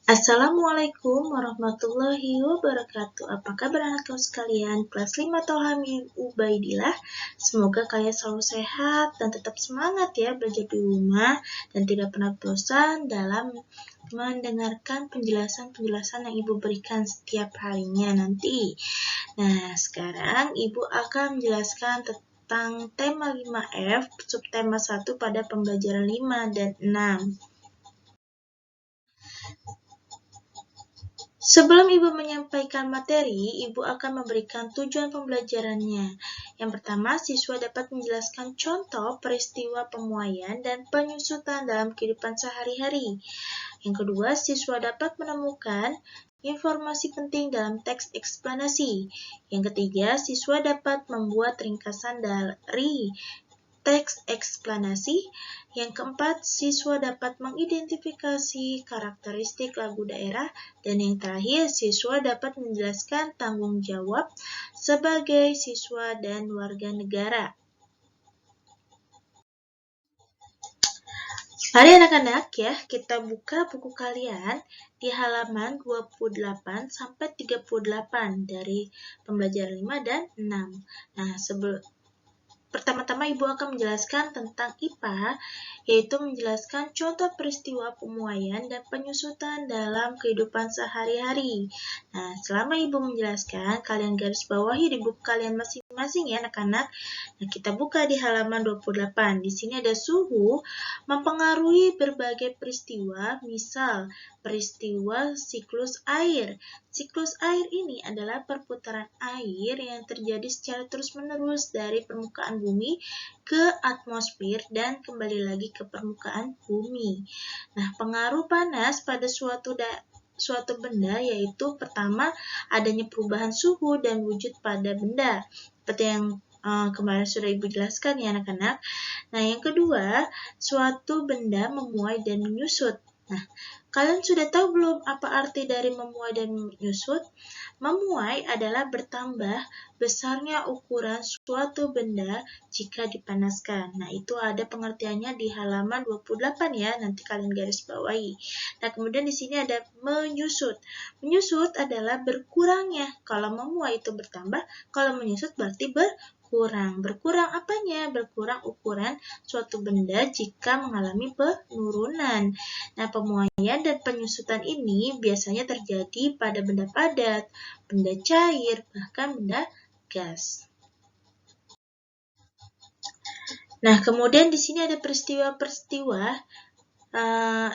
Assalamualaikum warahmatullahi wabarakatuh. Apa kabar anak kelas sekalian? Kelas 5 Tauhamid Ubaidillah. Semoga kalian selalu sehat dan tetap semangat ya belajar di rumah dan tidak pernah bosan dalam mendengarkan penjelasan-penjelasan yang Ibu berikan setiap harinya nanti. Nah, sekarang Ibu akan menjelaskan tentang tema 5F, subtema 1 pada pembelajaran 5 dan 6. Sebelum Ibu menyampaikan materi, Ibu akan memberikan tujuan pembelajarannya. Yang pertama, siswa dapat menjelaskan contoh peristiwa pemuaian dan penyusutan dalam kehidupan sehari-hari. Yang kedua, siswa dapat menemukan informasi penting dalam teks eksplanasi. Yang ketiga, siswa dapat membuat ringkasan dari teks eksplanasi. Yang keempat, siswa dapat mengidentifikasi karakteristik lagu daerah. Dan yang terakhir, siswa dapat menjelaskan tanggung jawab sebagai siswa dan warga negara. Mari anak-anak ya, kita buka buku kalian di halaman 28 sampai 38 dari pembelajaran 5 dan 6. Nah, pertama-tama Ibu akan menjelaskan tentang IPA, yaitu menjelaskan contoh peristiwa pemuaian dan penyusutan dalam kehidupan sehari-hari. Nah, selama Ibu menjelaskan, kalian garis bawahi di buku kalian masing-masing ya anak-anak. Nah, kita buka di halaman 28. Di sini ada suhu mempengaruhi berbagai peristiwa, misal peristiwa siklus air. Siklus air ini adalah perputaran air yang terjadi secara terus-menerus dari permukaan bumi ke atmosfer dan kembali lagi ke permukaan bumi. Nah, pengaruh panas pada suatu benda yaitu pertama adanya perubahan suhu dan wujud pada benda. Seperti yang kemarin sudah Ibu jelaskan ya anak-anak. Nah, yang kedua, suatu benda memuai dan menyusut. Nah, kalian sudah tahu belum apa arti dari memuai dan menyusut? Memuai adalah bertambah besarnya ukuran suatu benda jika dipanaskan. Nah, itu ada pengertiannya di halaman 28 ya, nanti kalian garis bawahi. Nah, kemudian di sini ada menyusut. Menyusut adalah berkurangnya. Kalau memuai itu bertambah, kalau menyusut berarti berkurang. Berkurang apanya? Berkurang ukuran suatu benda jika mengalami penurunan. Nah, pemuaian dan penyusutan ini biasanya terjadi pada benda padat, benda cair, bahkan benda gas. Nah, kemudian di sini ada peristiwa-peristiwa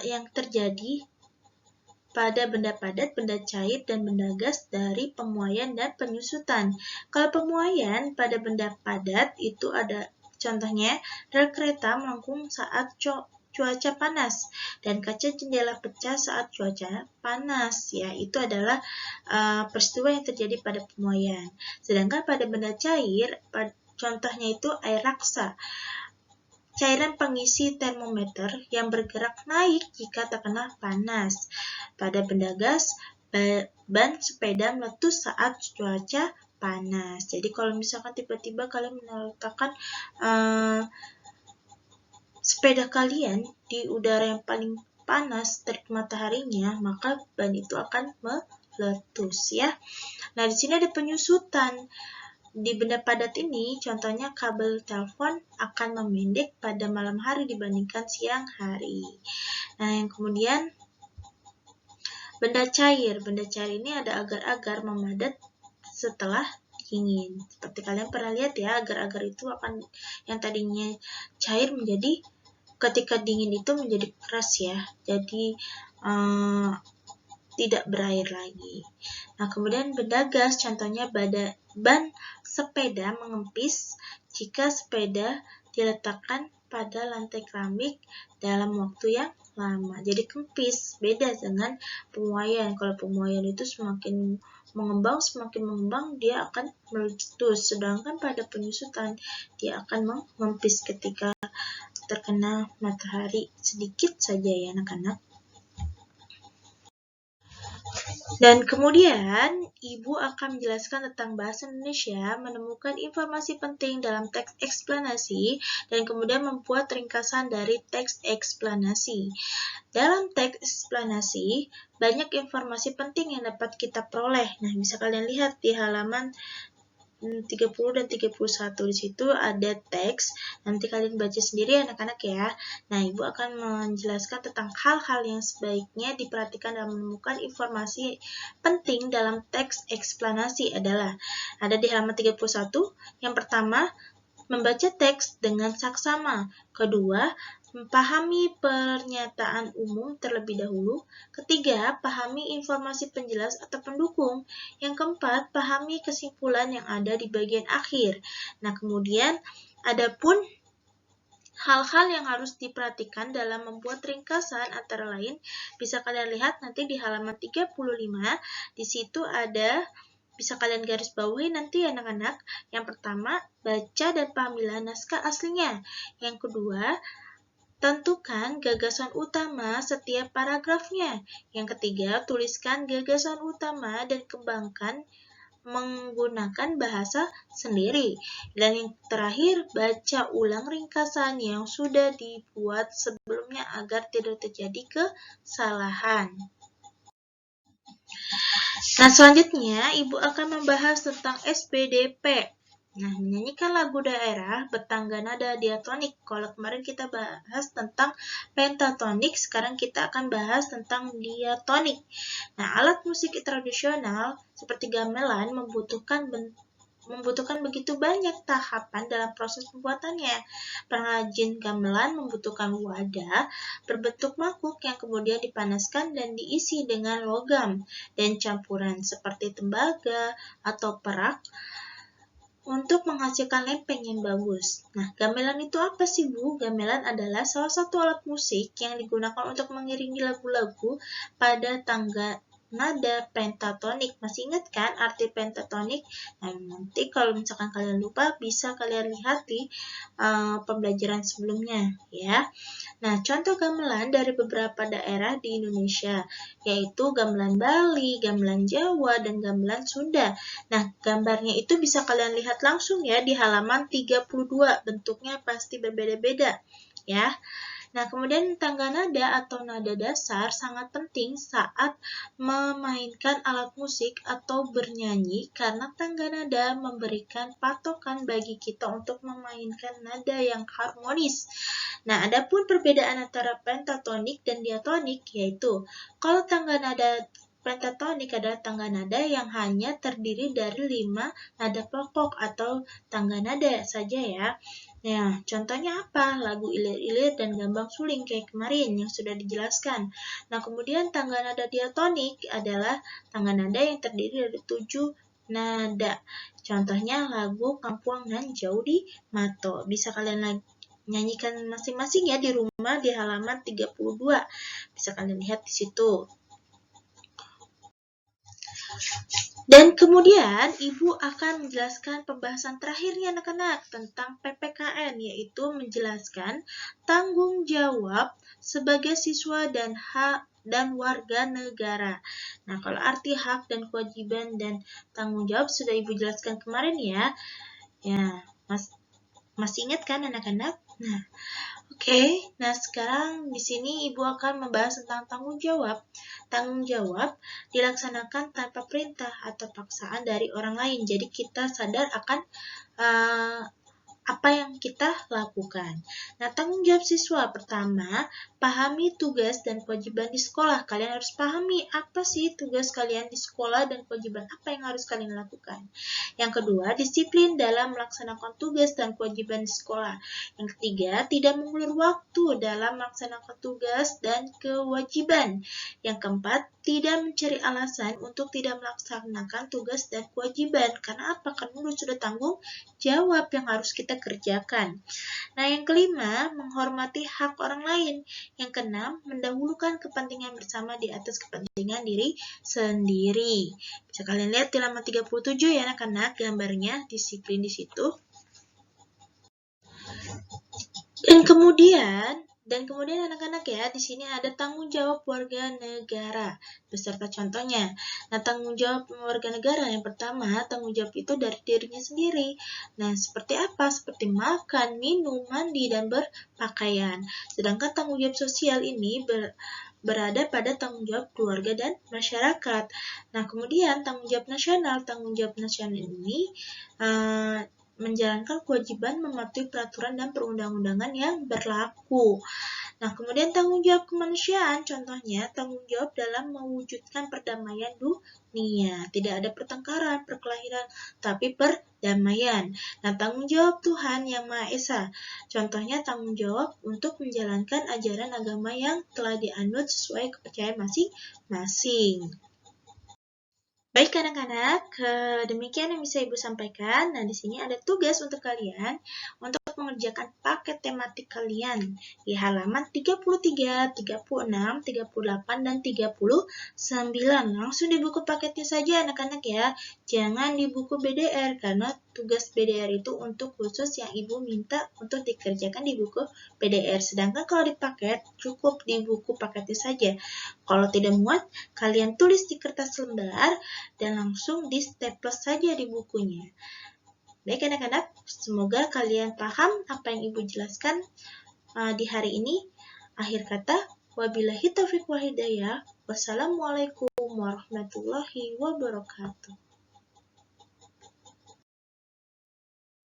yang terjadi pada benda padat, benda cair, dan benda gas dari pemuaian dan penyusutan. Kalau pemuaian pada benda padat itu ada contohnya rel kereta melengkung saat cuaca panas dan kaca jendela pecah saat cuaca panas ya, itu adalah peristiwa yang terjadi pada pemuaian. Sedangkan pada benda cair, contohnya itu air raksa, cairan pengisi termometer yang bergerak naik jika terkena panas. Pada benda gas, ban sepeda meletus saat cuaca panas. Jadi kalau misalkan tiba-tiba kalian meletakkan sepeda kalian di udara yang paling panas terik mataharinya, maka ban itu akan meletus ya. Nah, di sini ada penyusutan. Di benda padat ini, contohnya kabel telepon akan memendek pada malam hari dibandingkan siang hari. Nah, yang kemudian benda cair. Benda cair ini ada agar-agar memadat setelah dingin. Seperti kalian pernah lihat ya, agar-agar itu akan yang tadinya cair menjadi ketika dingin itu menjadi keras ya. Jadi tidak berair lagi. Nah, kemudian benda gas, contohnya ban sepeda mengempis jika sepeda diletakkan pada lantai keramik dalam waktu yang lama. Jadi kempis, beda dengan pemuaian. Kalau pemuaian itu semakin mengembang, dia akan meletus. Sedangkan pada penyusutan, dia akan mengempis ketika terkena matahari sedikit saja ya anak-anak. Dan kemudian, Ibu akan menjelaskan tentang bahasa Indonesia, menemukan informasi penting dalam teks eksplanasi, dan kemudian membuat ringkasan dari teks eksplanasi. Dalam teks eksplanasi, banyak informasi penting yang dapat kita peroleh. Nah, bisa kalian lihat di halaman 30 dan 31. Di situ ada teks, nanti kalian baca sendiri anak-anak ya. Nah, Ibu akan menjelaskan tentang hal-hal yang sebaiknya diperhatikan dalam menemukan informasi penting dalam teks eksplanasi adalah ada di halaman 31. Yang pertama, membaca teks dengan saksama. Kedua, pahami pernyataan umum terlebih dahulu. Ketiga, pahami informasi penjelas atau pendukung. Yang keempat, pahami kesimpulan yang ada di bagian akhir. Nah, kemudian adapun hal-hal yang harus diperhatikan dalam membuat ringkasan antara lain bisa kalian lihat nanti di halaman 35. Di situ ada bisa kalian garis bawahi nanti anak-anak. Yang pertama, baca dan pahamilah naskah aslinya. Yang kedua, tentukan gagasan utama setiap paragrafnya. Yang ketiga, tuliskan gagasan utama dan kembangkan menggunakan bahasa sendiri. Dan yang terakhir, baca ulang ringkasan yang sudah dibuat sebelumnya agar tidak terjadi kesalahan. Nah, selanjutnya Ibu akan membahas tentang SPDP. Nah, menyanyikan lagu daerah bertangga nada diatonik. Kalau kemarin kita bahas tentang pentatonik, sekarang kita akan bahas tentang diatonik. Nah, alat musik tradisional seperti gamelan membutuhkan begitu banyak tahapan dalam proses pembuatannya. Pengrajin gamelan membutuhkan wadah berbentuk mangkuk yang kemudian dipanaskan dan diisi dengan logam dan campuran seperti tembaga atau perak untuk menghasilkan lempeng yang bagus. Nah, gamelan itu apa sih, Bu? Gamelan adalah salah satu alat musik yang digunakan untuk mengiringi lagu-lagu pada tangga nada pentatonik. Masih ingat kan arti pentatonik? Nah, nanti kalau misalkan kalian lupa, bisa kalian lihat di pembelajaran sebelumnya, ya. Nah, contoh gamelan dari beberapa daerah di Indonesia, yaitu gamelan Bali, gamelan Jawa, dan gamelan Sunda. Nah, gambarnya itu bisa kalian lihat langsung ya di halaman 32. Bentuknya pasti berbeda-beda, ya. Nah, kemudian tangga nada atau nada dasar sangat penting saat memainkan alat musik atau bernyanyi karena tangga nada memberikan patokan bagi kita untuk memainkan nada yang harmonis. Nah, adapun perbedaan antara pentatonik dan diatonik yaitu kalau tangga nada pentatonik adalah tangga nada yang hanya terdiri dari 5 nada pokok atau tangga nada saja ya. Nah, contohnya apa? Lagu Ilir-Ilir dan Gambang Suling kayak kemarin yang sudah dijelaskan. Nah, kemudian tangga nada diatonik adalah tangga nada yang terdiri dari 7 nada. Contohnya lagu Kampung Nan Jauh di Mato. Bisa kalian nyanyikan masing-masing ya di rumah di halaman 32. Bisa kalian lihat di situ. Dan kemudian Ibu akan menjelaskan pembahasan terakhirnya anak-anak tentang PPKN, yaitu menjelaskan tanggung jawab sebagai siswa dan hak dan warga negara. Nah, kalau arti hak dan kewajiban dan tanggung jawab sudah Ibu jelaskan kemarin ya. Ya, masih ingat kan anak-anak? Nah, Oke, nah sekarang di sini Ibu akan membahas tentang tanggung jawab. Tanggung jawab dilaksanakan tanpa perintah atau paksaan dari orang lain. Jadi kita sadar akan apa yang kita lakukan. Nah, tanggung jawab siswa pertama, pahami tugas dan kewajiban di sekolah. Kalian harus pahami apa sih tugas kalian di sekolah dan kewajiban apa yang harus kalian lakukan. Yang kedua, disiplin dalam melaksanakan tugas dan kewajiban di sekolah. Yang ketiga, tidak mengulur waktu dalam melaksanakan tugas dan kewajiban. Yang keempat, tidak mencari alasan untuk tidak melaksanakan tugas dan kewajiban. Karena apa? Karena sudah tanggung jawab yang harus kita kerjakan. Nah, yang kelima, menghormati hak orang lain. Yang keenam, mendahulukan kepentingan bersama di atas kepentingan diri sendiri. Bisa kalian lihat di halaman 37 ya anak-anak, gambarnya disiplin di situ. Dan kemudian Dan kemudian anak-anak ya, di sini ada tanggung jawab warga negara beserta contohnya. Nah, tanggung jawab warga negara yang pertama, tanggung jawab itu dari dirinya sendiri. Nah, seperti apa? Seperti makan, minum, mandi, dan berpakaian. Sedangkan tanggung jawab sosial ini berada pada tanggung jawab keluarga dan masyarakat. Nah, kemudian tanggung jawab nasional. Tanggung jawab nasional ini menjalankan kewajiban mematuhi peraturan dan perundang-undangan yang berlaku. Nah, kemudian tanggung jawab kemanusiaan, contohnya tanggung jawab dalam mewujudkan perdamaian dunia. Tidak ada pertengkaran, perkelahian, tapi perdamaian. Nah, tanggung jawab Tuhan Yang Maha Esa, contohnya tanggung jawab untuk menjalankan ajaran agama yang telah dianut sesuai kepercayaan masing-masing. Baik anak-anak, demikian yang bisa Ibu sampaikan. Nah, di sini ada tugas untuk kalian untuk mengerjakan paket tematik kalian di halaman 33, 36, 38, dan 39. Langsung di buku paketnya saja anak-anak ya. Jangan di buku BDR, karena tugas BDR itu untuk khusus yang Ibu minta untuk dikerjakan di buku BDR. Sedangkan kalau di paket, cukup di buku paketnya saja. Kalau tidak muat, kalian tulis di kertas lembar dan langsung di staples saja di bukunya. Baik anak-anak, semoga kalian paham apa yang Ibu jelaskan di hari ini. Akhir kata, wabillahi taufiq wal hidayah. Wassalamualaikum warahmatullahi wabarakatuh.